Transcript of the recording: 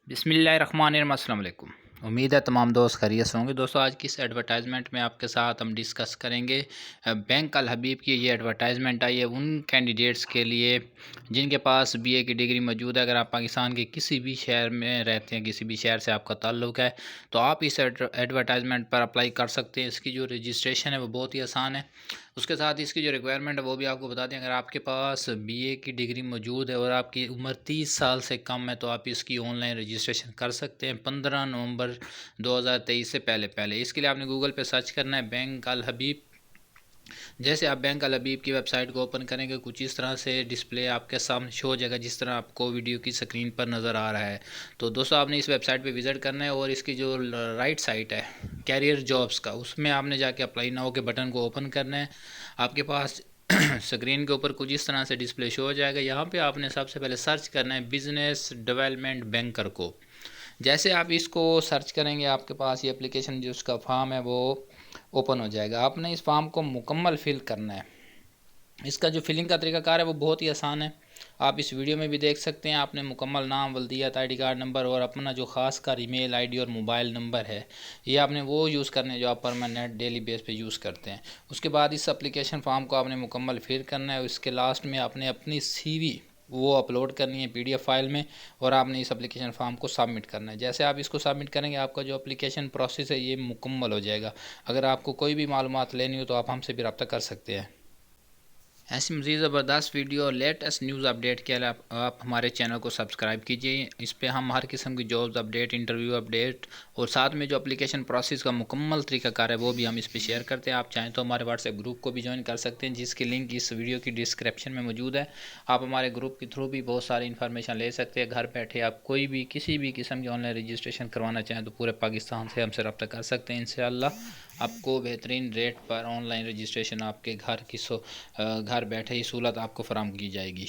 بسم اللہ الرحمن الرحیم۔ السلام علیکم۔ امید ہے تمام دوست خیریت سے ہوں گے۔ دوستو آج کی اس ایڈورٹائزمنٹ میں آپ کے ساتھ ہم ڈسکس کریں گے بینک الحبیب کی یہ ایڈورٹائزمنٹ آئی ہے ان کینڈیڈیٹس کے لیے جن کے پاس بی اے کی ڈگری موجود ہے۔ اگر آپ پاکستان کے کسی بھی شہر میں رہتے ہیں، کسی بھی شہر سے آپ کا تعلق ہے، تو آپ اس ایڈورٹائزمنٹ پر اپلائی کر سکتے ہیں۔ اس کی جو رجسٹریشن ہے وہ بہت ہی آسان ہے۔ اس کے ساتھ اس کی جو ریکوائرمنٹ ہے وہ بھی آپ کو بتا دیں۔ اگر آپ کے پاس بی اے کی ڈگری موجود ہے اور آپ کی عمر 30 سال سے کم ہے تو آپ اس کی آن لائن رجسٹریشن کر سکتے ہیں 15 نومبر 2023 سے پہلے۔ اس کے لیے آپ نے گوگل پہ سرچ کرنا ہے بینک الحبیب۔ جیسے آپ بینک الحبیب کی ویب سائٹ کو اوپن کریں گے، کچھ اس طرح سے ڈسپلے آپ کے سامنے شو ہو جائے گا جس طرح آپ کو ویڈیو کی سکرین پر نظر آ رہا ہے۔ تو دوستو آپ نے اس ویب سائٹ پہ وزٹ کرنا ہے اور اس کی جو رائٹ سائٹ ہے کیریئر جابس کا، اس میں آپ نے جا کے اپلائی ناؤ کے بٹن کو اوپن کرنا ہے۔ آپ کے پاس سکرین کے اوپر کچھ اس طرح سے ڈسپلے شو ہو جائے گا۔ یہاں پہ آپ نے سب سے پہلے سرچ کرنا ہے بزنس ڈیولپمنٹ بینکر کو۔ جیسے آپ اس کو سرچ کریں گے آپ کے پاس یہ اپلیکیشن جو اس کا فارم ہے وہ اوپن ہو جائے گا۔ آپ نے اس فارم کو مکمل فل کرنا ہے۔ اس کا جو فلنگ کا طریقہ کار ہے وہ بہت ہی آسان ہے، آپ اس ویڈیو میں بھی دیکھ سکتے ہیں۔ آپ نے مکمل نام، ولدیت، آئی ڈی کارڈ نمبر اور اپنا جو خاص کر ای میل آئی ڈی اور موبائل نمبر ہے یہ آپ نے وہ یوز کرنے جو آپ پرماننٹ ڈیلی بیس پہ یوز کرتے ہیں۔ اس کے بعد اس اپلیکیشن فارم کو آپ نے مکمل فل کرنا ہے۔ اس کے لاسٹ میں آپ نے اپنی سی وی وہ اپلوڈ کرنی ہے پی ڈی ایف فائل میں، اور آپ نے اس اپلیکیشن فارم کو سبمٹ کرنا ہے۔ جیسے آپ اس کو سبمٹ کریں گے آپ کا جو اپلیکیشن پروسیس ہے یہ مکمل ہو جائے گا۔ اگر آپ کو کوئی بھی معلومات لینی ہو تو آپ ہم سے بھی رابطہ کر سکتے ہیں۔ ایسی مزید زبردست ویڈیو اور لیٹسٹ نیوز اپڈیٹ کے لیے آپ ہمارے چینل کو سبسکرائب کیجیے۔ اس پہ ہم ہر قسم کی جابز اپڈیٹ، انٹرویو اپڈیٹ اور ساتھ میں جو اپلیکیشن پروسیس کا مکمل طریقہ کار ہے وہ بھی ہم اس پہ شیئر کرتے ہیں۔ آپ چاہیں تو ہمارے واٹس ایپ گروپ کو بھی جوائن کر سکتے ہیں جس کی لنک اس ویڈیو کی ڈسکرپشن میں موجود ہے۔ آپ ہمارے گروپ کے تھرو بھی بہت ساری انفارمیشن لے سکتے ہیں۔ گھر بیٹھے آپ کوئی بھی کسی بھی قسم کی آن لائن رجسٹریشن کروانا چاہیں تو پورے پاکستان سے ہم سے رابطہ کر سکتے ہیں۔ انشاءاللہ آپ کو بہترین rate per on line registration آپ کے گھر بیٹھے ہی سہولت آپ کو فراہم کی جائے گی۔